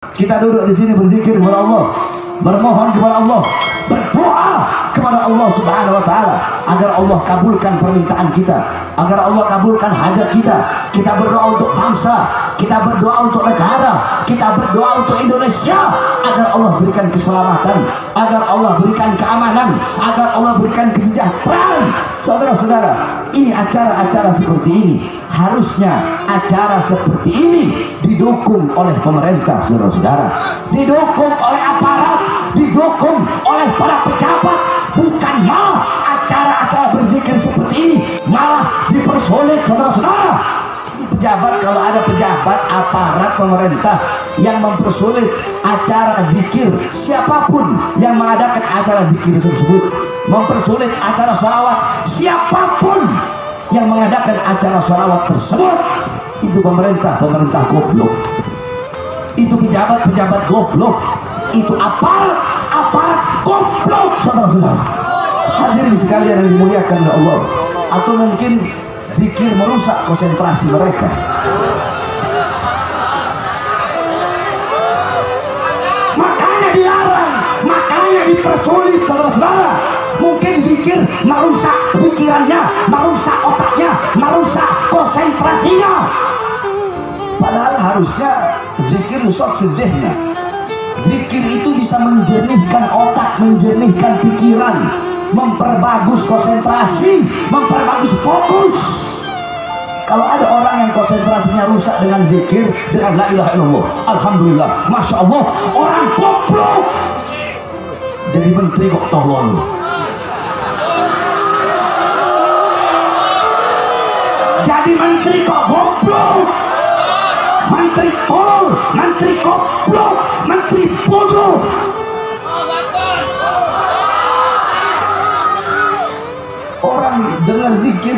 Kita duduk di sini berzikir kepada Allah, bermohon kepada Allah, berdoa kepada Allah Subhanahu wa taala agar Allah kabulkan permintaan kita, agar Allah kabulkan hajat kita. Kita berdoa untuk bangsa, kita berdoa untuk negara, kita berdoa untuk Indonesia agar Allah berikan keselamatan, agar Allah berikan keamanan, agar Allah berikan kesejahteraan. Saudara-saudara, ini acara-acara seperti ini, harusnya acara seperti ini didukung oleh pemerintah, saudara-saudara, didukung oleh aparat, didukung oleh para pejabat, bukan malah acara-acara berzikir seperti ini malah dipersulit, saudara-saudara. Pejabat, kalau ada pejabat aparat pemerintah yang mempersulit acara zikir, siapapun yang mengadakan acara zikir tersebut, mempersulit acara sholawat, siapapun yang mengadakan acara sholawat tersebut, itu pemerintah goblok, itu pejabat goblok, itu aparat goblok, saudara-saudara. Hadirin sekalian yang dimuliakan oleh Allah. Atau mungkin zikir merusak konsentrasi mereka. Makanya dilarang, makanya dipersulit, saudara-saudara. Mungkin zikir merusak pikirannya, merusak otaknya, merusak konsentrasinya. Padahal harusnya zikir nusaf zihna. Zikir itu bisa menjernihkan otak, menjernihkan pikiran, memperbagus konsentrasi, memperbagus fokus. Kalau ada orang yang konsentrasinya rusak dengan zikir, dengan la ilaha illallah, alhamdulillah, masya Allah, orang goblok. Jadi menteri kok tolong. Jadi menteri kok goblok, menteri tol, menteri goblok, menteri bodoh. Orang dengar zikir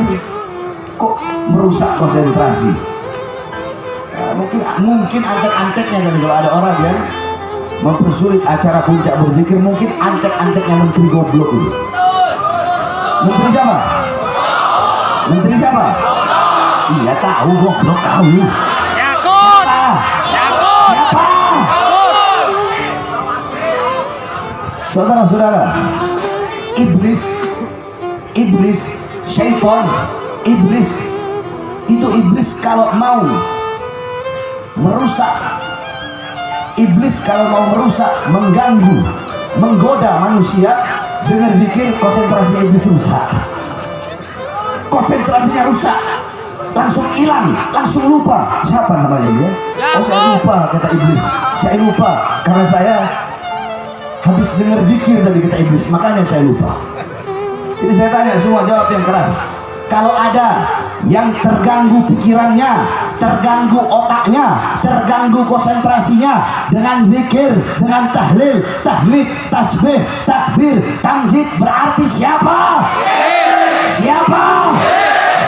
kok merusak konsentrasi. Ya, mungkin antek-anteknya, dan kalau ada orang yang mempersulit acara puncak berzikir, mungkin antek-anteknya menteri goblok itu. Menteri siapa? Menteri siapa? Iya tahu, goblok tahu. Yakut. Yakut. Siapa? Saudara-saudara, iblis, syaitan, iblis kalau mau merusak, mengganggu, menggoda manusia dengan zikir, konsentrasi iblis rusak. Konsentrasinya rusak, langsung hilang, langsung lupa. Siapa namanya dia? Oh, saya lupa, kata iblis. Saya lupa karena saya habis dengar zikir tadi, kata iblis, makanya saya lupa. Jadi saya tanya semua, jawab yang keras. Kalau ada yang terganggu pikirannya, terganggu otaknya, terganggu konsentrasinya dengan zikir, dengan tahlil, tahmid, tasbih, takbir, tamjid, berarti siapa? Siapa?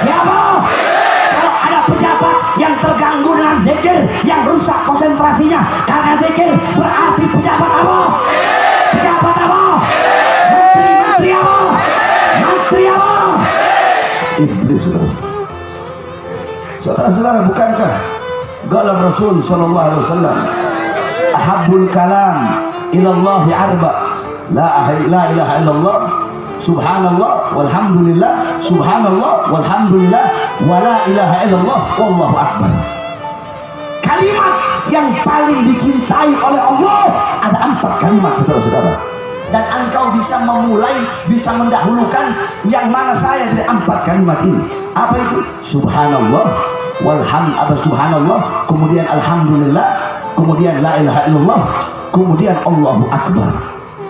Siapa? Kalau ada pejabat yang terganggu dengan zikir, yang rusak konsentrasinya karena zikir, berarti pejabat apa? Pejabat apa? Menteri apa? Menteri apa? Iblis. Saudara-saudara, bukankah qala Rasul sallallahu alaihi wasallam, ahabbul kalam ila Allah arba, la ilaha illallah, subhanallah walhamdulillah, subhanallah walhamdulillah, wa la ilaha illallah, wallahu akbar. Kalimat yang paling dicintai oleh Allah ada 4 kalimat, saudara-saudara. Dan engkau bisa memulai, bisa mendahulukan yang mana saya dari 4 kalimat ini. Apa itu? Subhanallah, subhanallah, kemudian alhamdulillah, kemudian la ilaha illallah, kemudian Allahu akbar.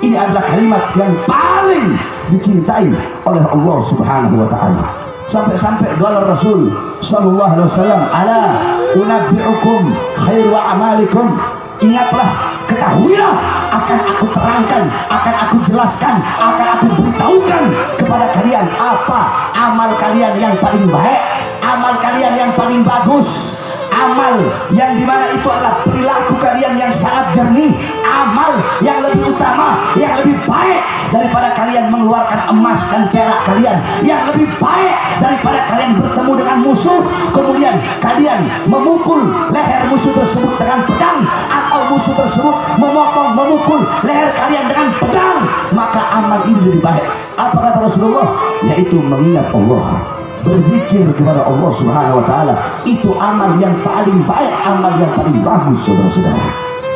Ini adalah kalimat yang paling dicintai oleh Allah Subhanahu wa taala. Sampai-sampai qala Rasul sallallahu alaihi wasallam, ala unabbi'ukum khairu a'malikum. Ingatlah, ketahuilah, akan aku terangkan, akan aku jelaskan, akan aku beritahukan kepada kalian apa amal kalian yang paling baik, amal kalian yang paling bagus, amal yang dimana itu adalah perilaku kalian yang sangat jernih, amal yang lebih utama, yang lebih baik daripada kalian mengeluarkan emas dan perak kalian, yang lebih baik daripada kalian bertemu dengan musuh, kemudian kalian kalian memukul leher musuh tersebut dengan pedang, atau musuh tersebut memukul leher kalian dengan pedang, maka amal ini lebih baik. Apa kata Rasulullah? Yaitu mengingat Allah, berzikir kepada Allah Subhanahu wa taala. Itu amal yang paling baik, amal yang paling bagus, saudara-saudara.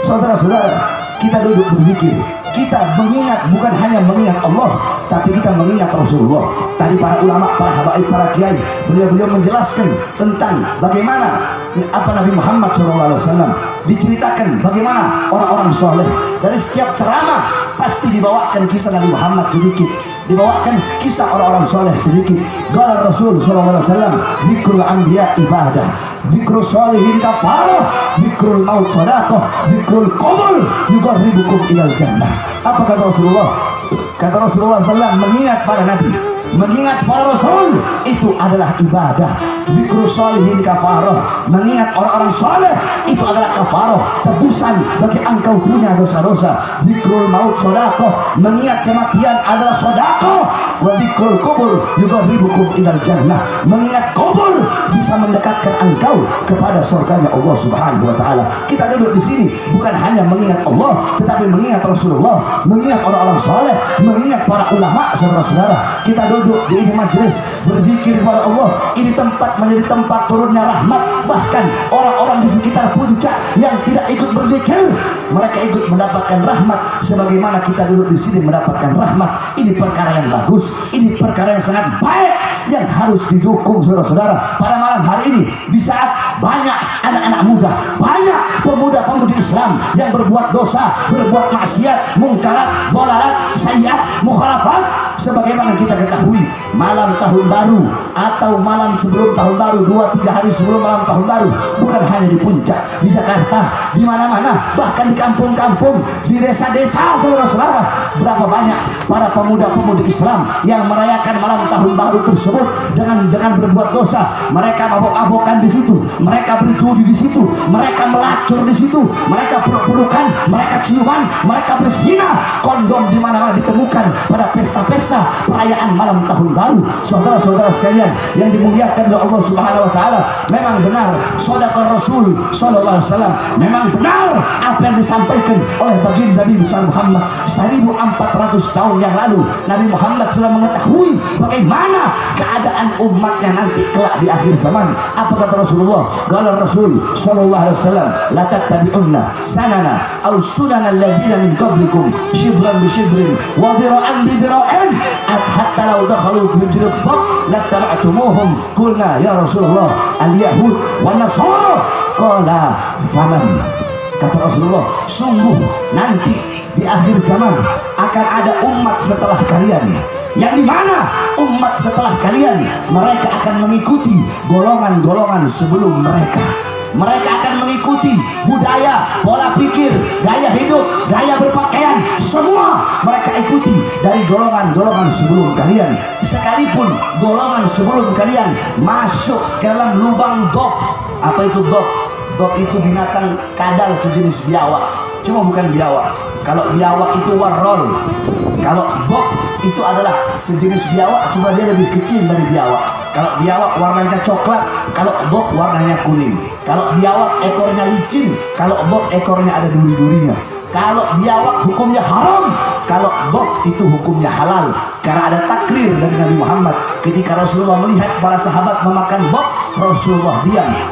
Saudara-saudara, kita duduk berzikir, kita mengingat, bukan hanya mengingat Allah, tapi kita mengingat Rasulullah. Tadi para ulama, para habaib, para kiai, beliau menjelaskan tentang bagaimana Nabi Muhammad SAW, diceritakan bagaimana orang-orang soleh. Dari setiap ceramah pasti dibawakan kisah Nabi Muhammad sedikit, dibawakan kisah orang-orang soleh sedikit. Qala Rasul SAW, dzikrul anbiya ibadah, dzikrul sholihin kafarah, dzikrul maut sadaqah, dzikrul qabr yuqarribukum ilal jannah. Apa kata Rasulullah? Kata Rasulullah SAW, mengingat para nabi, mengingat para rasul itu adalah ibadah. Dzikrul sholihin kafarah, mengingat orang-orang soleh itu adalah kafarah, tebusan bagi engkau punya dosa-dosa. Dzikrul maut sadaqah, mengingat kematian adalah sedekah. Wa dzikrul kubur yuqarribukum ilal jannah, mengingat kubur bisa mendekatkan engkau kepada surganya Allah Subhanahu wa taala. Kita duduk di sini bukan hanya mengingat Allah, tetapi mengingat Rasulullah, mengingat orang-orang soleh, mengingat para ulama. Saudara-saudara, kita duduk di ini majelis berzikir kepada Allah. Ini tempat menjadi tempat turunnya rahmat. Bahkan orang-orang di sekitar puncak yang tidak ikut berzikir, mereka ikut mendapatkan rahmat sebagaimana kita duduk di sini mendapatkan rahmat. Ini perkara yang bagus, ini perkara yang sangat baik, yang harus didukung, saudara-saudara. Pada malam hari ini, di saat banyak anak-anak muda, banyak pemuda-pemudi Islam yang berbuat dosa, berbuat maksiat, mungkarat, dhalalat, sayyiat, mukhalafat, sebagaimana kita ketahui, malam tahun baru atau malam sebelum tahun baru, 2-3 hari sebelum malam tahun baru, bukan hanya di puncak, di Jakarta, di mana-mana, bahkan di kampung-kampung, di desa-desa, saudara-saudara, berapa banyak para pemuda-pemudi Islam yang merayakan malam tahun baru tersebut dengan berbuat dosa. Mereka mabok-mabokan di situ, mereka berjudi di situ, mereka melacur di situ, mereka peluk-pelukan, mereka ciuman, mereka berzina. Kondom di mana-mana ditemukan pada pesta-pesta perayaan malam tahun baru. Saudara-saudara sekalian yang dimuliakan oleh Allah Subhanahu wa taala, memang benar shadaqah Rasul sallallahu alaihi wasallam, memang benar apa yang disampaikan oleh baginda Nabi Muhammad 1400 tahun yang lalu. Nabi Muhammad sudah mengetahui bagaimana keadaan umatnya nanti kelak di akhir zaman. Apa kata Rasulullah? Qala Rasul sallallahu alaihi wasallam, la tattabi'unna sanana aw sunana alladziina min qablikum shibran bi shibrin wa dira'an bi dira'in hatta law dakhalu fi jurub lattaba'tumuhum. Qulna ya Rasulullah al-yahud wa nasara. Qala faman. Kata Rasulullah, sungguh nanti di akhir zaman akan ada umat setelah kalian, yang dimana umat setelah kalian mereka akan mengikuti golongan-golongan sebelum mereka. Mereka akan mengikuti budaya, pola pikir, gaya hidup, gaya berpakaian, semua mereka ikuti dari golongan-golongan sebelum kalian. Sekalipun golongan sebelum kalian masuk ke dalam lubang dok. Apa itu dok? Dok itu binatang kadal sejenis biawak, cuma bukan biawak. Kalau biawak itu warrol, kalau dok itu adalah sejenis biawak, cuma dia lebih kecil dari biawak. Kalau biawak warnanya coklat, kalau dok warnanya kuning. Kalau biawak ekornya licin, kalau dok ekornya ada duri-durinya. Kalau biawak hukumnya haram, kalau dok itu hukumnya halal. Karena ada takrir dari Nabi Muhammad ketika Rasulullah melihat para sahabat memakan dok, Rasulullah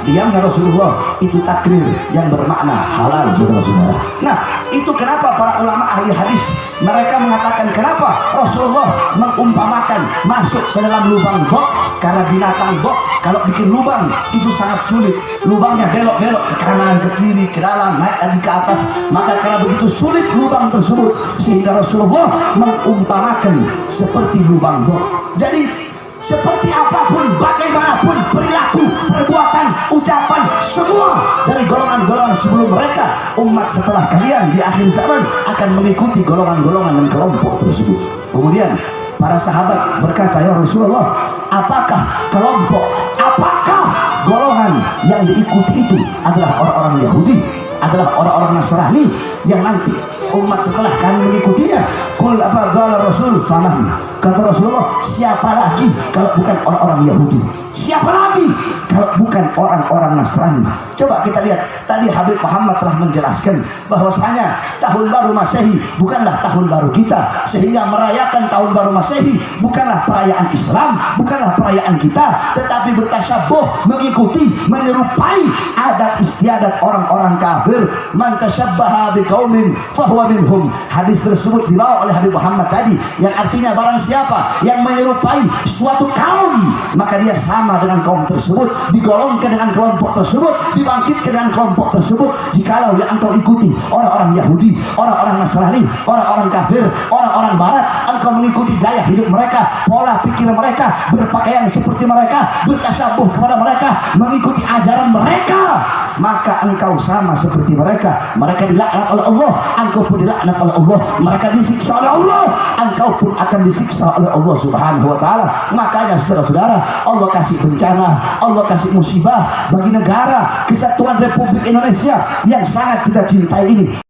diamnya Rasulullah itu takrir yang bermakna halal, saudara-saudara. Nah, itu kenapa para ulama ahli hadis mereka mengatakan kenapa Rasulullah mengumpamakan masuk ke dalam lubang dok, karena binatang dok kalau bikin lubang itu sangat sulit. Lubangnya belok-belok ke kanan, ke kiri, ke dalam, naik lagi ke atas. Maka karena begitu sulit lubang tersebut, sehingga Rasulullah mengumpamakan seperti lubang dok. Jadi seperti apapun, bagaimanapun perilaku, perbuatan, ucapan, semua dari golongan-golongan sebelum mereka, umat setelah kalian di akhir zaman akan mengikuti golongan-golongan dan kelompok tersebut. Kemudian para sahabat berkata, ya Rasulullah, apakah kelompok, apakah golongan yang diikuti itu adalah orang-orang Yahudi, adalah orang-orang Nasrani yang nanti umat setelah kami mengikutinya? Kul apa qala Rasul faman. Kata Rasulullah, siapa lagi kalau bukan orang-orang Yahudi? Siapa lagi kalau bukan orang-orang Nasrani. Coba kita lihat, tadi Habib Muhammad telah menjelaskan bahwasanya tahun baru Masehi bukanlah tahun baru kita, sehingga merayakan tahun baru Masehi bukanlah perayaan Islam, bukanlah perayaan kita, tetapi bertasyabuh, mengikuti, menyerupai adat istiadat orang-orang kafir. Man tasyabbaha biqaumin fahuwa minhum. Hadis tersebut dibawa oleh Habib Muhammad tadi, yang artinya barang siapa yang menyerupai suatu kaum, maka dia sama dengan kaum tersebut, digolongkan dengan kelompok tersebut, dibangkitkan dengan kelompok tersebut. Jikalau yang engkau ikuti orang-orang Yahudi, orang-orang Nasrani, orang-orang kafir, orang-orang Barat, engkau mengikuti gaya hidup mereka, pola pikir mereka, berpakaian seperti mereka, bertasyabuh kepada mereka, mengikuti ajaran mereka, maka engkau sama seperti mereka. Mereka dilaknat oleh Allah, engkau pun dilaknat oleh Allah. Mereka disiksa oleh Allah, engkau pun akan disiksa oleh Allah Subhanahu wa taala. Makanya saudara-saudara, Allah kasih bencana, Allah kasih musibah bagi negara Kesatuan Republik Indonesia yang sangat kita cintai ini.